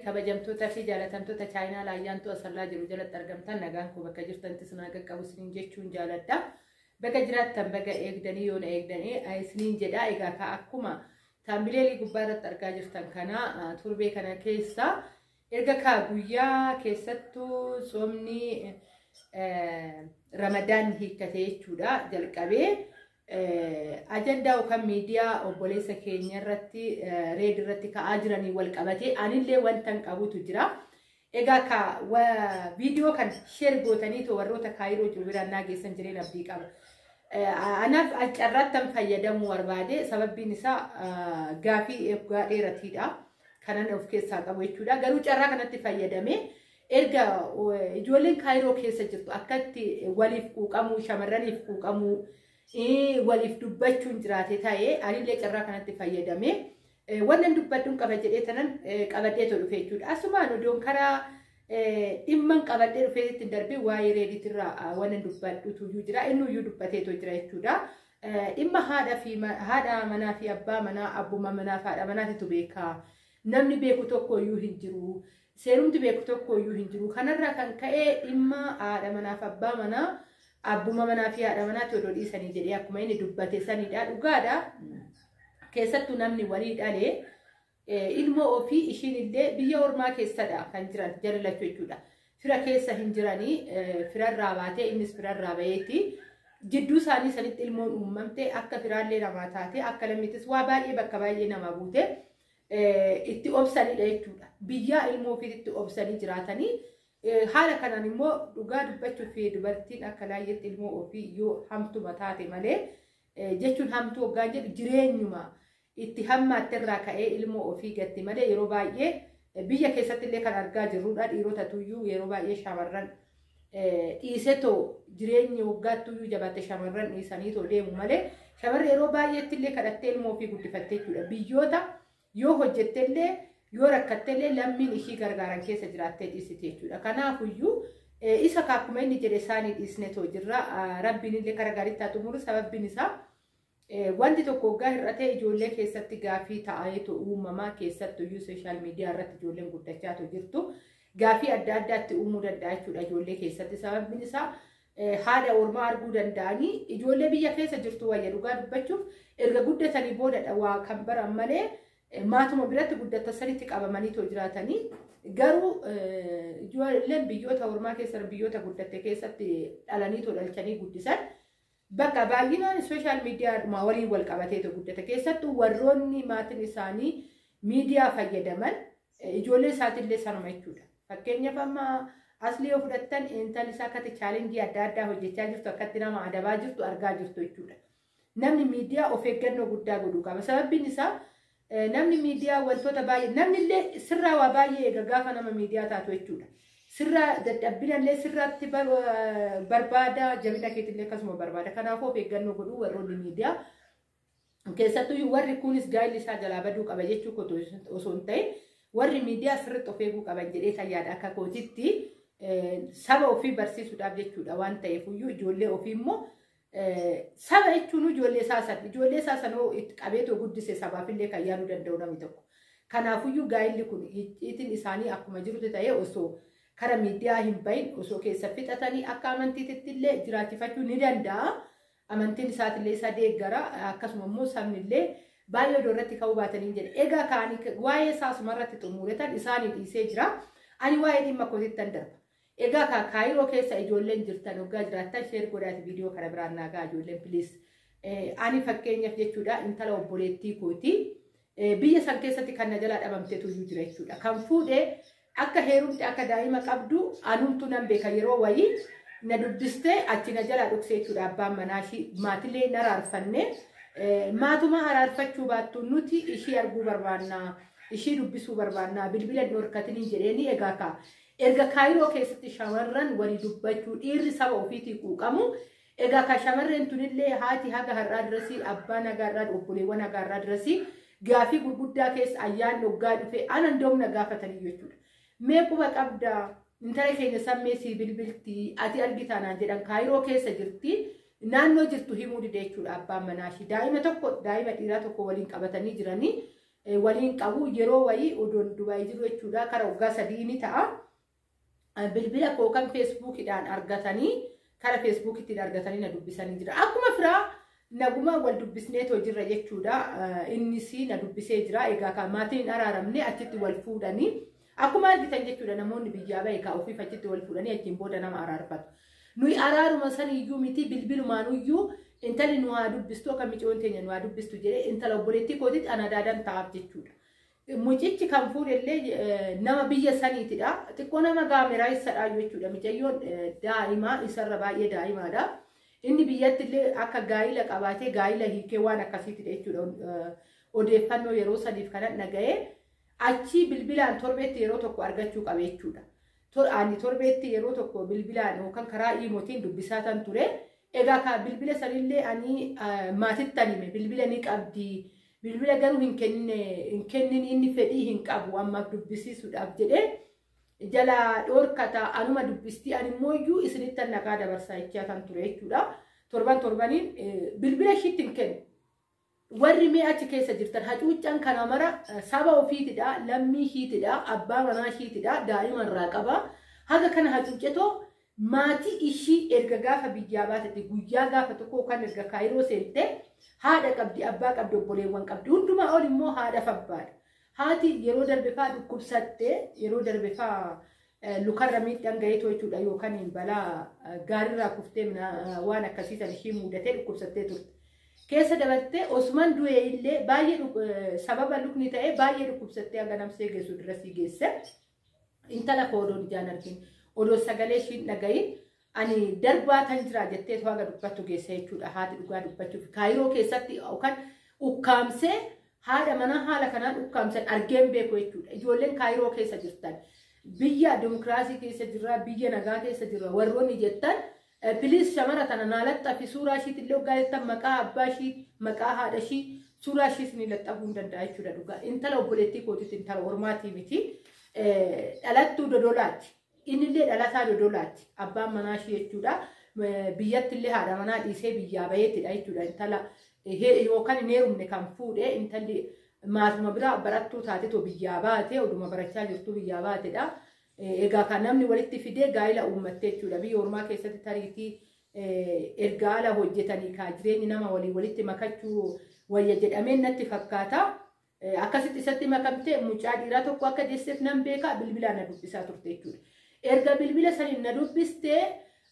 kabajamtoota fi jaalatamtoota chaayinaa laayyaantu asallaa jiru jalatti argamtan nagaan koo bakka jirtantti sinaa qaqqabu isiniin jechuun jaaladha. Bakka jiraattan bakka eegdanii yoona eegdanii isiniin jedha. Egaa ka akkuma taambileelii gubbaa irratti argaa jirtan kana turbee kana keessa erga ka guyyaa keessattuu soomni Ramadaan hiikkatee jechuudha jalqabee ajandaa yookaan miidiyaa obboleessa keenya irratti reed irratti ka'aa jiranii wal qabatee anillee wantan qabutu jira. Egaa ka viidiyoo kan sheer gootanii to warroota kaayiroo jiru biraan naageessan jireen abdii qaba. Anaaf carraattan fayyadamuu barbaade sababbiin isaa gaafii eeggaa dheeratiidha. Kanan of keessaa qabu jechuudha. Garuu carraa kanatti fayyadamee erga ijoolleen kaayiroo keessa jirtu akkatti waliif quuqamuu shamarraniif quuqamuu waliif dubbachuun jiraate ta'ee anillee carraa kanatti fayyadamee wannan dubbadduun qaba jedhee tanan qabadhee to dhufe jechuudha. Asumaan odoon karaa dhimman qabadhee dhufeetti darbee waa'ee reeditirraa wannan dubbadhutu jira inni dubbatee to jira jechuudha. Dhimma haadha manaa fi abbaa manaa abbuma manaa fi haadha manaatitu beeka. Namni beeku tokko iyyuu hin jiru. Seerumti beeku tokko iyyuu hin jiru. Kanarraa kan ka'ee dhimma haadha manaa fi abbaa manaa abbuma manaa fi haadha manaatti odoo dhiisanii jedhee akkuma inni dubbate sanidha. Dhugaadha. Keessattuu namni walii dhalee ilmoo ofii ishiin illee biyya ormaa keessadha kan jiran jaalachuu jechuudha. Fira keessa hin jiranii firarraa baatee innis firarraa baheeti. Jidduu isaanii sanitti ilmoon uumamte akka firaallee namaa taate akka lammittis waa baay'ee bakka baay'ee nama buute itti obsanidha jechuudha. Biyya ilmoo ofiitti obsanii jiraatanii haala kanaan immoo dhugaa dubbachuu fi dubartiin akka laayyeetti ilmoo ofii yoo hamtuma taate malee jechuun hamtuu hoggaan jedhu jireenyuma itti hammaatti irraa ka'ee ilmoo ofii gatti malee yeroo baay'ee biyya keessatti illee kan argaa jirrudha. Dhiirota tuyyuu yeroo baay'ee shamarran dhiisetoo jireenya waggaattuyyuu jabaatte shamarran dhiisanii too deemu malee shamarri yeroo baay'eetti illee kadhattee ilmoo ofii guddifattee jechuudha. Biyyoota yoo hojjettellee yoo rakkattellee lammiin ishii gargaaran keessa jiraattee dhiisite jechuudha. Kanaafuyyuu isa akkuma inni jedhe isaanii dhiisne too jirra. Rabbiin illee karaa gaariitti haa xumuru. Sababbiin isaa wanti tokko waggaa hir'atee ijoollee keessatti gaafii ta'eetu uumamaa keessattuyyuu sooshaal miidiyaa irratti ijoolleen guddachaa jirtu. Gaafii adda addaatti uumuu danda'a jechuudha ijoollee keessatti. Sababbiin isaa haadha ormaa arguu danda'anii ijoollee biyya keessa jirtu wayya dhugaa dubbachuuf erga guddatanii boodadha waa kan baran malee maatuma biratti guddatanii qabamanii too jiraatanii. Garuu ijoolleen biyyoota ormaa keessa biyyoota guddatte keessatti dhalanii too dhalchanii guddisan bakka baay'inaan sooshaal miidiyaa waliin wal qabatee too guddate. Keessattuu warroonni maatiin isaanii miidiyaa fayyadaman ijoollee isaatiillee sanuma jechuudha. Fakkeenyaaf amma asli yoo fudhattan intalli isaa akkatti chaalenjii adda addaa hojjechaa jirtu akkatti nama adabaa jirtu argaa jirtu jechuudha. Namni miidiyaa of eeggannoo guddaa godhuu qaba. Sababbiin isaa namni miidiyaa wantoota baay'ee namni illee sirraa waa baay'ee eega gaafa nama miidiyaa taatu jechuudha. Sirraa dadhabbina illee sirratti barbaada jabina keetillee akkasuma barbaada. Kanaafuu of eeggannoo godhuu warroonni miidiyaa keessattuu warri kunis gaa'illi isaa jalaa baduu qaba jechuu osoo hin ta'in warri miidiyaa sirriitti of eeguu qaban jedhee tayyaadha akka kootitti saba ofii barsiisuudhaaf jechuudha. Waan ta'eefuyyuu ijoollee ofii immoo saba jechuun ijoollee saasanoo qabeetoo guddise sabaafillee kan yaaduu danda'u namni tokko. Kanaafuyyuu gaa'illi kun icciitiin isaanii akkuma jirutti ta'ee osoo kara miidiyaa hin bahin osoo keessa fixatanii akka amantiitti illee jiraachifachuu ni danda'a. Amantiin isaatillee isa deeggara akkasuma immoo sabnillee baay'ee odoo irratti ka'uu baatanii jedhe. Egaa kaanii waa'ee isaasuma irratti xumuretan isaanii dhiisee jira. Ani waa'ee dhimma kootittan darba. Egaa kaayiroo keessa ijoolleen jirtan waggaa jiraattan sheer godhaati viidiyoo kana biraan naagaa ijoolleen piliis. Ani fakkeenyaaf jechuudha intala obboleettii kooti. Biyya san keessatti kan na jalaa dhabamteetu jira jechuudha. Kan fuudhee akka heerumti akka daa'ima qabdu anumtu nan beeka yeroo wayii na dubbistee achi na jalaa dhugsee jechuudha. Abbaan manaa maatillee na araarfanne maatuma araarfachuu baattu nuti ishii arguu barbaanna ishii dubbisuu barbaanna bilbila hin horkatanii jedheeni. Egaa erga kaayiroo keessatti shamarran walii dubbachuu dhiirri saba ofiitii quuqamu. Egaa shamarreen tunillee haati haga har'aa dirasii abbaan haga har'aa obboleewwan haga har'aa dirasii gaafii gurguddaa keessa ayyaanni waggaa dhufe anan doomna gaafatanii jechuudha. Mee quba qabda intala keenya sammee sii bilbilti ati argitaanaan jedhan kaayiroo keessa jirti naannoo jirtu himuu dide jechuudha. Abbaan manaa ishii daa'ima dhiiraa tokko waliin qabatanii jiranii waliin qabu yeroo wayii odoon Dubaay jiru jechuudha kara waggaa 3 ni ta'a. Bilbila koo kan Facebookidhaan argatanii kara Facebookitti argatanii na dubbisanii jira. Akkuma firaa naguma wal dubbisnee too jirra jechuudha. Innis na dubbisee jira. Egaa kan maatiin araaramne achitti wal fuudhanii akkuma argitan jechuudha namoonni biyyaa bahe ka ofii achitti wal fuudhanii achiin booda nama araarfatu. Nuyi araaruma saniyyuu miti bilbilumaanuyyuu intali nu haa dubbistu akka micoon teenya nu haa dubbistu jedhee intala obboleettii kootitti ana daadan ta'aaf jechuudha. Mucichi kan fuudhellee nama biyya saniitidha. Xiqqoo nama gaameraa isadha jechuudha. Micayyoon daa'imaa isarra baay'ee daa'imaadha. Inni biyyatti illee akka gaa'ila qabaatee gaa'ila hiikee waan akkasiitidha jechuudha. Odeeffannoo yeroo sadiif kanan dhaga'ee achi bilbilaan torbeetti yeroo tokko argachuu qabe jechuudha. Ani torbeetti yeroo tokko bilbilaan yookaan karaa iimootiin dubbisaa tan ture. Egaa ka bilbila sanillee ani maatitti anime bilbila ni qabdi. Bilbila garuu hin kennin inni fedhii hin qabu amma dubbisiisuudhaaf jedhee jala dhorkata anuma dubbisti animmooyyuu isinitti nagaa dabarsaa jechaa kan ture jechuudha. Torbaniin bilbila ishiitti hin kennu. Warri mee achi keessa jirtan hacuuccaan kana mara saba ofiitidha, lammii hiitidha, abbaa manaa hiitidha, daa'ima irraa qaba. Haga kana hacuuccetoo maatii ishii erga gaafa biyyaa baatatti guyyaa gaafa tokko kan erga kaayiroo seente haadha qabdi, abbaa qabdi, obboleewwan qabdi. Hundumaa ol immoo haadha fabbaadha. Haati yeroo darbe faa dhukkubsattee yeroo darbe faa lukarra miidhaan gaheetoo jechuudha yookaan balaa gaariirraa kuftee waan akkasiisan ishii muudatee dhukkubsattee turte. Keessa dabattee Osman du'e illee baay'ee sababa lukni ta'ee baay'ee dhukkubsattee hanga namsee geessu dirasii geesse. Intala koo odoon ijaan argin odoo sagalee ishiin dhagahin ani darbaa tan jira jettee to'aga dubbattu geesse jechuudha. Haati dhugaa dubbachuuf kaayiroo keessatti yookaan ukkaamsee haadha mana haala kanaan ukkaamsan argeen beeku jechuudha. Ijoolleen kaayiroo keessa jirtan biyya dimokiraasii keessa jirra, biyya nagaa keessa jirra warroonni jettan Please shamara tana naalatti fi suuraa ishiitti illee waggaa jettan maqaa abbaa ishii maqaa haadha ishii suuraa ishiis ni laxxafuu hin danda'a jechuudha dhugaa. Intala obboleettii kootitti intala ormaatii miti dhalattuu dodolaati. Inni illee dhalataa dodolaati. Abbaan manaa ishii jechuudha. Biyyatti illee haadha manaa dhiisee biyyaa baheetidha jechuudha. Intala yookaan hin heerumne kan fuudhee intalli maatuma biraa barattuu taatetoo biyyaa baate oduma barachaa jirtu biyyaa baatedha. Egaa kan namni walitti fidee gaa'ila uummattee jechuudha. Biyya ormaa keessatti tariitii erga ala hojjetanii kaa jireenyi nama walitti makachuu wayya jedhamee natti fakkaata. Akkasitti isatti makamtee mucaa dhiiraa tokko akka deesseef nan beeka bilbilaan na dubbisaa turte jechuudha. Erga bilbila saniin na dubbistee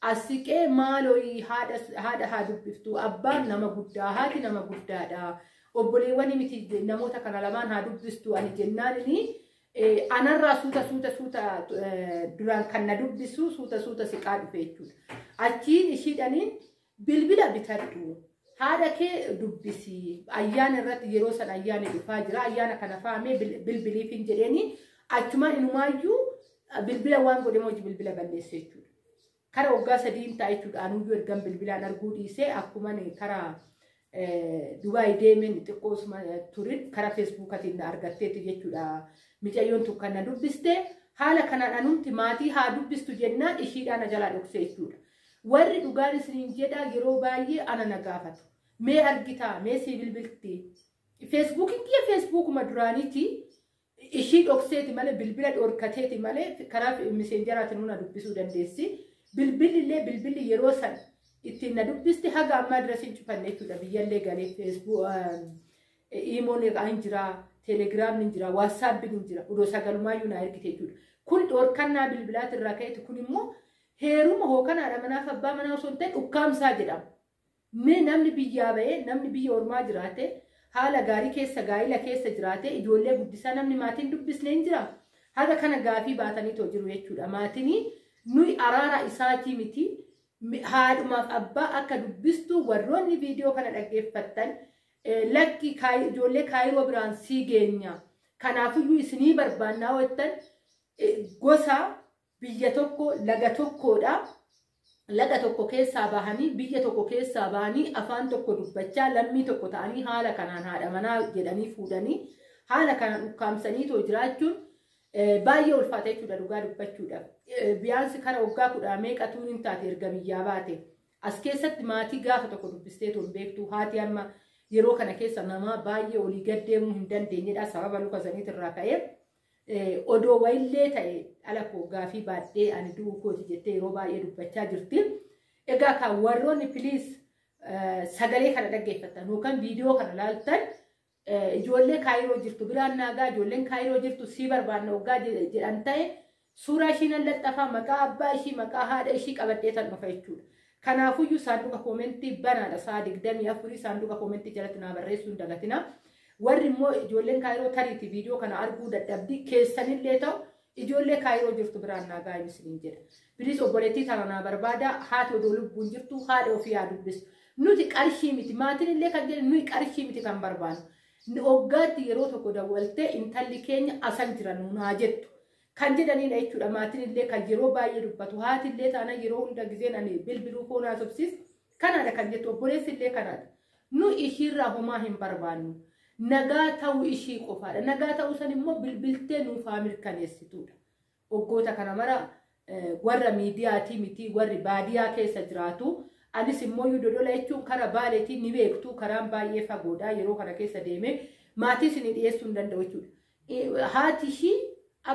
asiqee maalooyi haadha haa dubbiftu abbaan nama guddaa haati nama guddaadha. Obboleewwan miti namoota kana lamaan haa dubbistu ani jennaanini. Anarraa suuta duraan kan na dubbisu suuta siqaa dhufe jechuudha. Achiin ishiidhaniin bilbila bitadhu haadha kee dubbisi ayyaana irratti yeroo san ayyaana dhufaa jira ayyaana kana faamee bilbiliif hin jedheeni achumaan inumaayyuu bilbila waan godhe mooji bilbila balleesse jechuudha. Kara waggaa 3 ta'a jechuudha anuyyuu ergan bilbilaan arguu dhiisee akkuma karaa Dubaay deemeen xiqqoosuma turin karaa feesbuukatiin na argatteeti jechuudha. Micayyoon tokko kan na dubbiste haala kanaan anumti maatii haa dubbistu jennaan ishiidhaan jalaa dhoksee jechuudha. Warri dhugaan isiniin jedhaa yeroo baay'ee ana na gaafatu. Mee argitaa mee sii bilbilti. Feesbuukiin kiyya feesbuukuma duraaniiti ishii dhokseeti malee bilbila dhorkateeti malee karaa miseenjaraatiin na dubbisuu dandeessi. Bilbilli yeroo san ittiin na dubbiste haga ammaa dirasiin cufanne jechuudha. Biyyallee galee feesbuuk iimoon irraan jiraa. Telegram ninjira, WhatsApp ninjira, udo sagalumayyuu na ergite jechuudha. Kun dhorkannaa bilbilaati irraa ka'eetu kun immoo heeruma hookanaadha manaaf abbaa manaa osoo hin ta'in ukkaamsaa jedhama. Mee namni biyyaa bahee namni biyya ormaa jiraate haala gaarii keessa gaa'ila keessa jiraate ijoollee guddisaa namni maatiin dubbisne hin jira. Haga kana gaafii baatanii too jiru jechuudha. Maatiin nuyi araara isaatii miti haadhumaaf abbaa akka dubbistu warroonni viidiyoo kana dhaggeeffattan lakki ijoollee kaayiroo biraan sii geenya. Kanaafiyyuu isinii barbaannaa wettan gosa biyya tokko laga tokkodha. Laga tokko keessaa bahanii biyya tokko keessaa bahanii afaan tokko dubbachaa lammii tokko ta'anii haala kanaan haadha manaa jedhanii fuudhanii haala kanaan ukkaamsanii too jiraachuun baay'ee ulfaata jechuudha dhugaa dubbachuudhaaf. Biyaansi kana waggaa 10 meeqatu hin taate erga biyyaa baate. As keessatti maatii gaafa tokko dubbistee too hin beektu haati amma yeroo kana keessa nama baay'ee olii gad deemuu hin dandeenyedha sababa luka saniitirraa ka'ee odoo wayillee ta'e ala koo gaafii baadhee ani du'uu kooti jettee yeroo baay'ee dubbachaa jirti. Egaa kan warroonni piliis sagalee kana dhaggeeffatan yookaan viidiyoo kana laaltan ijoollee kaayiroo jirtu biraan naagaa ijoolleen kaayiroo jirtu sii barbaanna waggaa jedhan ta'e suuraa ishiin laxxafaa maqaa abbaa ishii maqaa haadha ishii qabadhee tan dhufa jechuudha. Kanaafuyyuu saanduqa koomentii banaadha sa'a 24 saanduqa koomentii jalatti naa barreessuu hin dagatina. Warri immoo ijoolleen kaayiroo tariiti viidiyoo kana arguu dadhabdi keessanillee ta'u ijoollee kaayiroo jirtu biraan naagaa isiniin jedha. Piliis obboleettii tana naa barbaada haati odoo lubbuun jirtu haadha ofii yaa dubbisu. Nuti qarshii miti maatiin illee kan jedhu nuyi qarshii miti kan barbaadu. Waggaatti yeroo tokko dawwaltee intalli keenya asan jiran naa jettu. Kan jedhanidha jechuudha maatiin illee kan yeroo baay'ee dubbatu haati illee taana yeroo hunda gizeen ani bilbiluu koonaa sobsis kanaadha kan jettu obboleessi illee kanaadha. Nu ishiirraa homaa hin barbaannu. Nagaa ta'uu ishii qofaadha. Nagaa ta'uu san immoo bilbiltee nuufaa mirkaneessituudha. Waggoota kana mara warra miidiyaatii miti warri baadiyaa keessa jiraatu. Anis immoo dodola jechuun karaa baaleetii ni beektu karaan baay'ee fagoodha yeroo kana keessa deeme maatii isin dhiyeessuu hin danda'u jechuudha. Haati ishii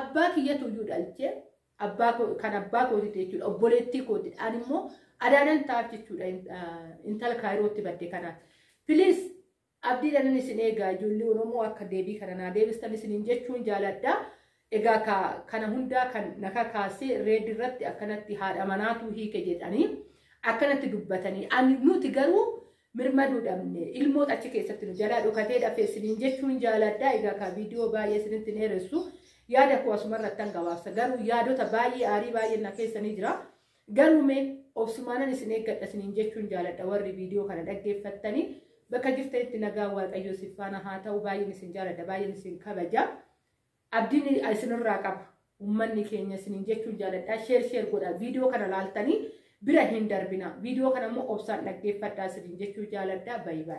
abbaa kiyyatu iyyuu dhalchee kan abbaa kootiti jechuudha obboleettii kootidha. Ani immoo adaanan taa'aaf jechuudha intala kaayirootti badde kanaaf. Piliis abdiidhaan isin eegaa ijoollee Oromoo akka deebii kana naa deebistan isiniin jechuun jaaladha. Egaa kana hundaa kan naka kaasee reed irratti akkanatti haadha manaatu hiike jedhanii. Akkanatti dubbatanii ani nuti garuu mirmaduu dhabne ilmoota achi keessatti nu jalaa dhokatee dhafe isiniin jechuun jaaladha. Egaa ka viidiyoo baay'ee isinitti dheeressu yaada koo asumarratti gabaabsa garuu yaadota baay'ee aarii baay'ee na keessanii jira. Garuu mee obsumaanan isin eeggadha isiniin jechuun jaaladha warri viidiyoo kana dhaggeeffattanii bakka jirtanitti nagaa Waaqayyoo siif faana haa ta'u baay'een isin jaaladha baay'een isin kabaja. Abdiin isinirraa qaba uummanni keenya isiniin jechuun jaaladha. Sheer godha viidiyoo kana laaltanii bira hin darbina. Viidiyoo kana immoo obsaan dhaggeeffadhaa isiniin jechuun jaaladha. Baay'ee.